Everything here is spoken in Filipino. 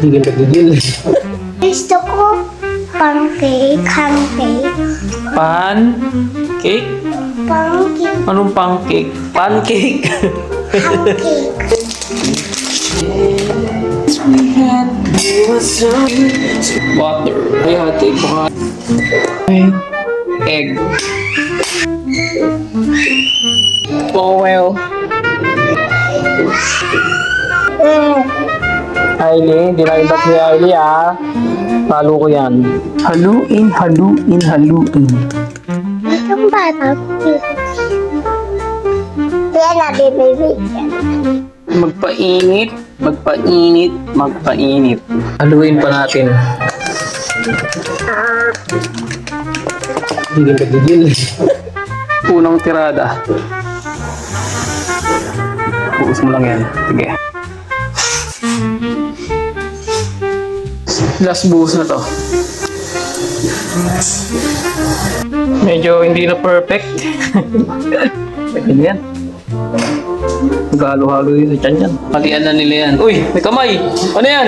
Gigil ka gigil. Gusto ko pancake, pancake, Pancake? pancake, Anong pancake? Pancake. pancake. Water. Ay, hati. Baka... Egg. Powell. Hailey, di na ibat ni Hailey ah. Talo ko yan. Haluin, haluin, haluin. Itong bata. Yan na, baby. Magpainit, magpainit, magpainit. Haluin pa natin. Gigil ka gigil. Unang tirada. Buus mo lang yan. Sige. Last buhos na to. Medyo hindi na perfect. Pwede yan. Maghalo-halo yun sa tiyan yan. Palian na nila yan. Uy! May kamay! Ano yan?